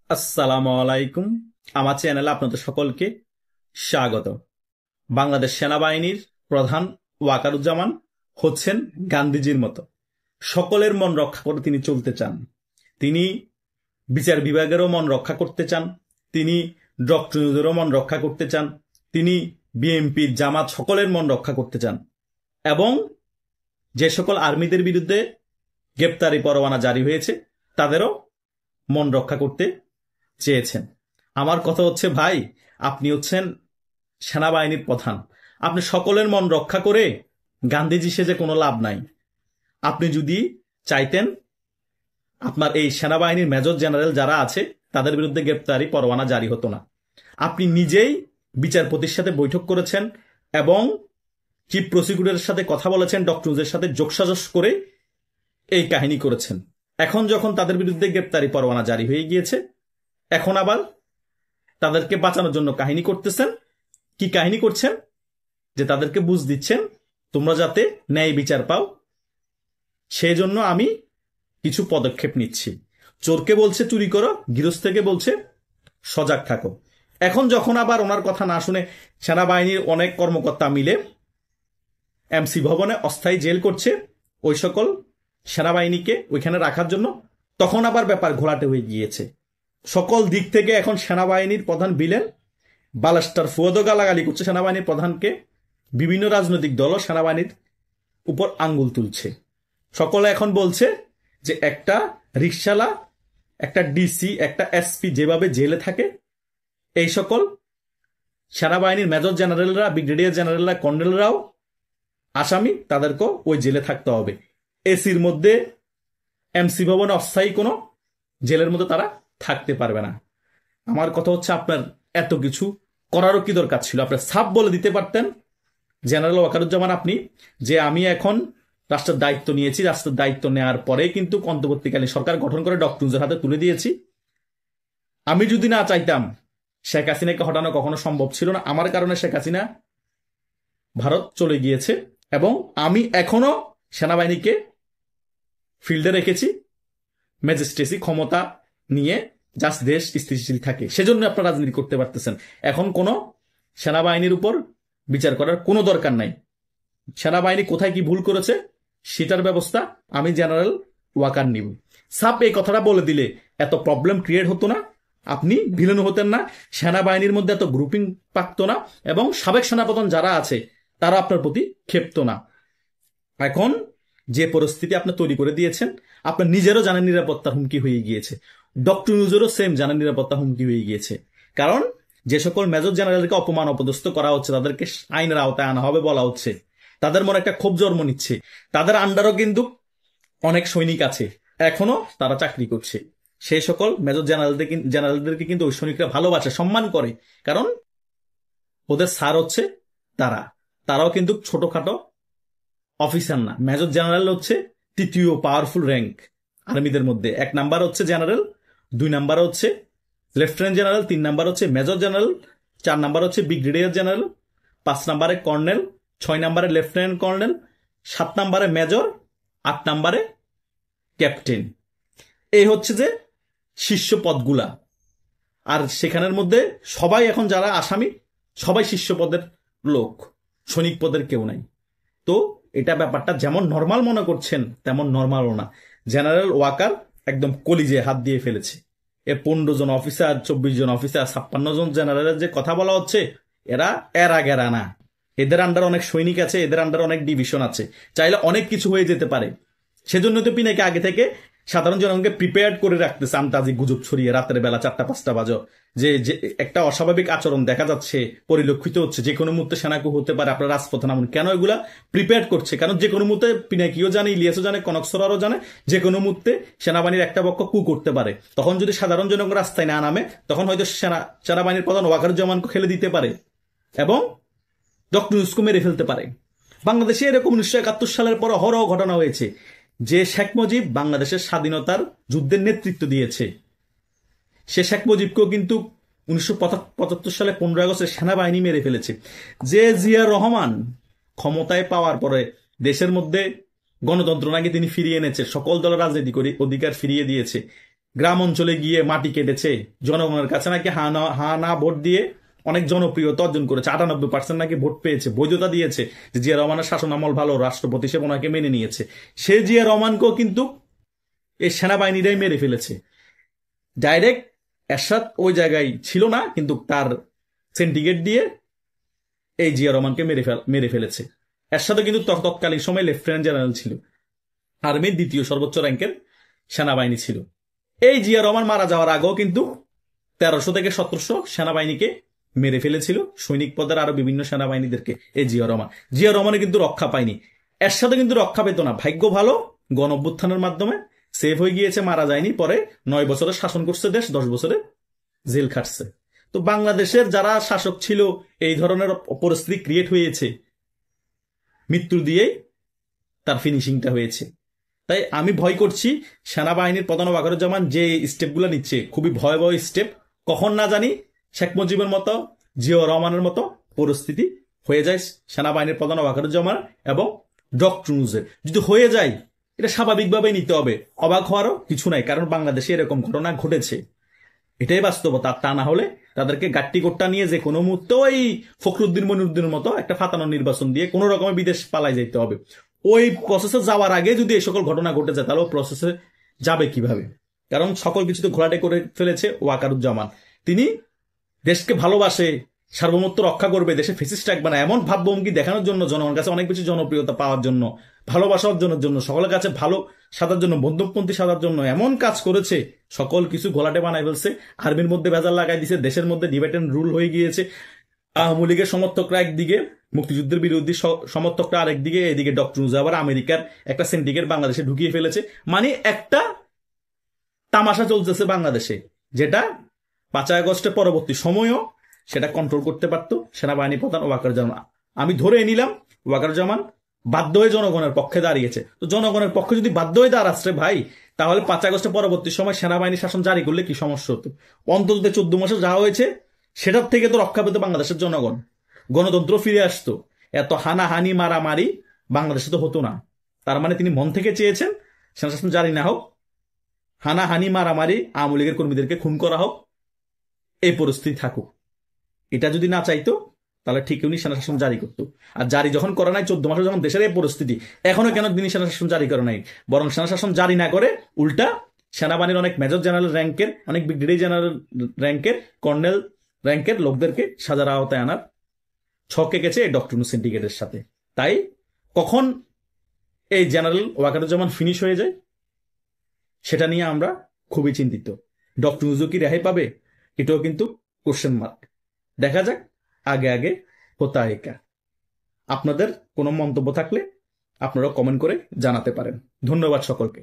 আসসালামু আলাইকুম। আমার চ্যানেলে আপনাদের সকলকে স্বাগত। বাংলাদেশ সেনাবাহিনীর প্রধান ওয়াকারুজ্জামান হচ্ছেন গান্ধীজির মতো সকলের মন রক্ষা করে তিনি চলতে চান। তিনি বিচার বিভাগেরও মন রক্ষা করতে চান, তিনি ডক্টরদেরও মন রক্ষা করতে চান, তিনি বিএনপি জামাত সকলের মন রক্ষা করতে চান এবং যে সকল আর্মিদের বিরুদ্ধে গ্রেপ্তারি পরোয়ানা জারি হয়েছে তাদেরও মন রক্ষা করতে চেয়েছেন। আমার কথা হচ্ছে, ভাই আপনি হচ্ছেন সেনাবাহিনীর প্রধান, আপনি সকলের মন রক্ষা করে গান্ধীজি সেজে কোনো লাভ নাই। আপনি যদি চাইতেন আপনার এই সেনাবাহিনীর মেজর জেনারেল যারা আছে তাদের বিরুদ্ধে গ্রেপ্তারি পরোয়ানা জারি হতো না। আপনি নিজেই বিচারপতির সাথে বৈঠক করেছেন এবং চিফ প্রসিকিউটরের সাথে কথা বলেছেন, ডক্টরদের সাথে যোগসাজশ করে এই কাহিনী করেছেন। এখন যখন তাদের বিরুদ্ধে গ্রেপ্তারি পরোয়ানা জারি হয়ে গিয়েছে, এখন আবার তাদেরকে বাঁচানোর জন্য কাহিনী করতেছেন। কি কাহিনী করছেন? যে তাদেরকে বুঝ দিচ্ছেন তোমরা যাতে ন্যায় বিচার পাও, সেই জন্য আমি কিছু পদক্ষেপ নিচ্ছি। চোরকে বলছে চুরি করো, গৃহস্থকে বলছে সজাগ থাকো। এখন যখন আবার ওনার কথা না শুনে সেনাবাহিনীর অনেক কর্মকর্তা মিলে এমসি ভবনে অস্থায়ী জেল করছে ওই সকল সেনাবাহিনীকে ওইখানে রাখার জন্য, তখন আবার ব্যাপার ঘোলাটে হয়ে গিয়েছে। সকল দিক থেকে এখন সেনাবাহিনীর প্রধান বিলেন বালাস্টার ফুয়াদও গালাগালি করছে সেনাবাহিনীর প্রধানকে। বিভিন্ন রাজনৈতিক দলও সেনাবাহিনীর উপর আঙ্গুল তুলছে। সকলে এখন বলছে যে একটা রিকশালা, একটা ডিসি, একটা এসপি যেভাবে জেলে থাকে, এই সকল সেনাবাহিনীর মেজর জেনারেলরা, ব্রিগেডিয়ার জেনারেলরা, কর্নেলরাও আসামি, তাদেরকেও ওই জেলে থাকতে হবে। এসির মধ্যে এমসি ভবনে অস্থায়ী কোনো জেলের মধ্যে তারা থাকতে পারবে না। আমার কথা হচ্ছে, আপনার এত কিছু করারও কি দরকার ছিল? আপনার সাফ বলে দিতে পারতেন জেনারেল ওয়াকারুজ্জামান আপনি, যে আমি এখন রাষ্ট্রের দায়িত্ব নিয়েছি, রাষ্ট্রের দায়িত্ব নেওয়ার পরে কিন্তু অন্তর্বর্তীকালীন সরকার গঠন করে ডক্টরদের হাতে তুলে দিয়েছি। আমি যদি না চাইতাম শেখ হাসিনাকে হটানো কখনো সম্ভব ছিল না। আমার কারণে শেখ হাসিনা ভারত চলে গিয়েছে এবং আমি এখনো সেনাবাহিনীকে ফিল্ডে রেখেছি, ম্যাজিস্ট্রেসি ক্ষমতা নিয়ে জাস্ট দেশ স্থিতিশীল থাকে। সেজন্য আপনারা রাজনীতি করতে পারতেছেন। এখন কোনো সেনাবাহিনীর উপর বিচার করার কোনো দরকার নাই। সেনাবাহিনী কোথায় কি ভুল করেছে সেটার ব্যবস্থা আমি জেনারেল ওয়াকার নিব। সাপ এই কথাটা বলে দিলে এত প্রবলেম ক্রিয়েট হতো না, আপনি ভিলেন হতেন না, সেনাবাহিনীর মধ্যে এত গ্রুপিং পাকতো না এবং সাবেক সেনাপ্রধান যারা আছে তারা আপনার প্রতি ক্ষেপ্ত না। এখন যে পরিস্থিতি আপনি তৈরি করে দিয়েছেন, আপনার নিজেরও জানেন নিরাপত্তার হুমকি হয়ে গিয়েছে, ডক্টর নিউজেরও সেম জানেন নিরাপত্তা হুমকি হয়ে গিয়েছে। কারণ যে সকল মেজর জেনারেলকে অপমান অপদস্থ করা হচ্ছে, তাদেরকে আইনের আওতায় আনা হবে বলা হচ্ছে, তাদের মনে একটা ক্ষোভ জন্ম নিচ্ছে। তাদের আন্ডারও কিন্তু অনেক সৈনিক আছে, এখনো তারা চাকরি করছে। সেই সকল মেজর জেনারেলদেরকে কিন্তু ওই সৈনিকরা ভালোবাসে, সম্মান করে, কারণ ওদের স্যার হচ্ছে তারাও কিন্তু ছোটখাটো অফিসার না। মেজর জেনারেল হচ্ছে তৃতীয় পাওয়ারফুল র্যাঙ্ক আর্মিদের মধ্যে। 1 নাম্বার হচ্ছে জেনারেল, 2 নাম্বার হচ্ছে লেফটেন্যান্ট জেনারেল, 3 নাম্বার হচ্ছে মেজর জেনারেল, 4 নাম্বার হচ্ছে ব্রিগেডিয়ার জেনারেল, 5 নাম্বারে কর্নেল, 6 নাম্বারে লেফটেন্যান্ট কর্নেল, 7 নাম্বারে মেজর, 8 নাম্বারে ক্যাপ্টেন। এই হচ্ছে যে শীর্ষ পদগুলা। আর সেখানের মধ্যে সবাই এখন যারা আসামি সবাই শীর্ষ পদের লোক, সৈনিক পদের কেউ নাই। তো এটা ব্যাপারটা যেমন নর্মাল মনে করছেন তেমন নর্মালও না। জেনারেল ওয়াকার একদম কলিজে হাত দিয়ে ফেলেছে। 15 জন অফিসার, 24 জন অফিসার, 56 জন জেনারেলের যে কথা বলা হচ্ছে, এরা এরা গেরা না। এদের আন্ডার অনেক সৈনিক আছে, এদের আন্ডার অনেক ডিভিশন আছে, চাইলে অনেক কিছু হয়ে যেতে পারে। সেজন্য তো পিনাকি আগে থেকে সাধারণ জনগণকে প্রিপেয়ার করে রাখতেছে, আমতাজি গুজব ছড়িয়ে রাতের বেলা 4টা-5টা বাজে যে একটা অস্বাভাবিক আচরণ দেখা যাচ্ছে, পরিলক্ষিত হচ্ছে, যে কোনো মুহূর্তে সেনাকু হতে পারে, আপনার রাজপথে নামুন। কেন এগুলা প্রিপেয়ার করছে? কারণ যে কোনো মুহূর্তে পিনাকিও জানে, ইলিয়াসও জানে, কনকসরারও জানে, যে কোনো মুহূর্তে সেনাবাহিনীর একটা পক্ষ কু করতে পারে। তখন যদি সাধারণ জনগণ রাস্তায় না নামে, তখন হয়তো সেনাবাহিনীর প্রধান ওয়াকারুজ্জামানকে খেলে দিতে পারে এবং ডক্টর ইউনূসকে মেরে ফেলতে পারে। বাংলাদেশে এরকম 1971 সালের পর অহরহ ঘটনা হয়েছে যে শেখ মুজিব বাংলাদেশের স্বাধীনতার যুদ্ধের নেতৃত্ব দিয়েছে। সে শেখ মুজিবকেও কিন্তু 1975 সালে 15 আগস্টে সেনাবাহিনী মেরে ফেলেছে। যে জিয়া রহমান ক্ষমতায় পাওয়ার পরে দেশের মধ্যে গণতন্ত্র নাকি তিনি ফিরিয়ে এনেছে, সকল দলের রাজনীতি করে অধিকার ফিরিয়ে দিয়েছে, গ্রাম অঞ্চলে গিয়ে মাটি কেটেছে, জনগণের কাছে নাকি হা না ভোট দিয়ে অনেক জনপ্রিয়তা অর্জন করেছে, 98% নাকি ভোট পেয়েছে, বৈধতা দিয়েছে যে জিয়া রহমানের শাসন আমল ভালো, রাষ্ট্রপতি হিসেবে ওনাকে মেনে নিয়েছে। সে জিয়া রহমানকেও কিন্তু এই সেনাবাহিনীরাই মেরে ফেলেছে। ডাইরেক্ট এরশাদ ওই জায়গায় ছিল না, কিন্তু তার সিন্ডিকেট দিয়ে এই জিয়া রহমানকে মেরে ফেলেছে। এরশাদও কিন্তু তৎকালীন সময় লেফটেন্যান্ট জেনারেল ছিল, আর্মির দ্বিতীয় সর্বোচ্চ র্যাঙ্কের সেনাবাহিনী ছিল। এই জিয়া রহমান মারা যাওয়ার আগেও কিন্তু 1300 থেকে 1700 সেনাবাহিনীকে মেরে ফেলেছিল, সৈনিক পদের আরো বিভিন্ন সেনাবাহিনীদেরকে এই জিয়া রহমানে কিন্তু রক্ষা পায়নি। এরশাদও কিন্তু রক্ষা পেত না, ভাগ্য ভালো গণ অভ্যুত্থানের মাধ্যমে সেভ হয়ে গিয়েছে, মারা যায়নি। পরে 9 বছরের শাসন করছে দেশ, 10 বছরে জেল খাটছে। তো বাংলাদেশের যারা শাসক ছিল, এই ধরনের পরিস্থিতি ক্রিয়েট হয়েছে, মৃত্যু দিয়েই তার ফিনিশিংটা হয়েছে। তাই আমি ভয় করছি সেনাবাহিনীর প্রধান ওয়াকারুজ্জামান যে স্টেপগুলো নিচ্ছে খুবই ভয়াবহ স্টেপ। কখন না জানি শেখ মুজিবের মতো, জিয়া রহমানের মতো পরিস্থিতি হয়ে যায় সেনাবাহিনীর প্রধান ওয়াকারুজ্জামান এবং ডক্টর ইউনূসের। যদি হয়ে যায় এটা স্বাভাবিকভাবেই নিতে হবে, অবাক হওয়ারও কিছু নাই, কারণ বাংলাদেশে এরকম ঘটনা ঘটেছে, এটাই বাস্তবতা। তা না হলে তাদেরকে গাট্টি গোট্টা নিয়ে যে কোনো মুহূর্তে ওই ফখরুদ্দিন মনিরুদ্দিনের মতো একটা ফাতানো নির্বাচন দিয়ে কোনো রকমের বিদেশ পালাই যেতে হবে। ওই প্রসেসে যাওয়ার আগে যদি এই সকল ঘটনা ঘটে যায় তাহলে প্রসেসে যাবে কিভাবে? কারণ সকল কিছু তো ঘোলাটে করে ফেলেছে ওয়াকারুজ্জামান। তিনি দেশকে ভালোবাসে, সার্বভৌমত্ব রক্ষা করবে, দেশে ফেসিস্ট রাখবে না, এমন ভাবভঙ্গি দেখানোর জন্য, জনগণের কাছে অনেক বেশি জনপ্রিয়তা পাওয়ার জন্য, ভালোবাসা অর্জনের জন্য, সকলের কাছে ভালো সাজার জন্য, বন্ধুপন্থী সাজার জন্য এমন কাজ করেছে, সকল কিছু ঘোলাটে বানায় ফেলছে, আর্মির মধ্যে ভেজাল লাগাই দিছে, দেশের মধ্যে ডিভাইড এন্ড রুল হয়ে গিয়েছে। আওয়ামী লীগের সমর্থকরা একদিকে, মুক্তিযুদ্ধের বিরোধী সমর্থকরা আরেকদিকে, এদিকে ডক্টর ইউনূস আবার আমেরিকার একটা সিন্ডিকেট বাংলাদেশে ঢুকিয়ে ফেলেছে। মানে একটা তামাশা চলতেছে বাংলাদেশে, যেটা 5 আগস্টের পরবর্তী সময়ও সেটা কন্ট্রোল করতে পারতো সেনাবাহিনী প্রধান ওয়াকারুজ্জামান। আমি ধরে নিলাম ওয়াকারুজ্জামান বাধ্য হয়ে জনগণের পক্ষে দাঁড়িয়েছে। তো জনগণের পক্ষে যদি বাধ্য হয়ে দাঁড়াচ্ছে ভাই, তাহলে 5 আগস্টের পরবর্তী সময় সেনাবাহিনী শাসন জারি করলে কি সমস্যা হতো? অন্তত 14 মাসে যা হয়েছে সেটার থেকে তো রক্ষা পেত বাংলাদেশের জনগণ, গণতন্ত্র ফিরে আসতো, এত হানাহানি মারামারি বাংলাদেশে তো হতো না। তার মানে তিনি মন থেকে চেয়েছেন সেনা শাসন জারি না হোক, হানাহানি মারামারি, আওয়ামী লীগের কর্মীদেরকে খুন করা হোক, এই পরিস্থিতি থাকুক। এটা যদি না চাইতো তাহলে ঠিক উনি সেনা শাসন জারি করতো। আর জারি যখন করে নাই, 14 মাসে যখন দেশের এই পরিস্থিতি, এখনো কেন তিনি সেনা শাসন জারি করে নাই? বরং সেনা শাসন জারি না করে উল্টা সেনাবাহিনীর অনেক মেজর জেনারেল র্যাঙ্কের, অনেক ব্রিগেডিয়ার জেনারেল র্যাঙ্কের, কর্নেল র্যাঙ্কের লোকদেরকে সাজার আওতায় আনার ছকে গেছে এই ডক্টর ইউনূস সিন্ডিকেটের সাথে। তাই কখন এই জেনারেল ওয়াকারুজ্জামান ফিনিশ হয়ে যায় সেটা নিয়ে আমরা খুবই চিন্তিত। ডক্টর ইউনূস কি রেহাই পাবে? এটাও কিন্তু কোশ্চেন মার্ক। দেখা যাক আগে আগে হোতা है क्या। আপনাদের কোনো মন্তব্য থাকলে আপনারা কমেন্ট করে জানাতে পারেন। ধন্যবাদ সকলকে।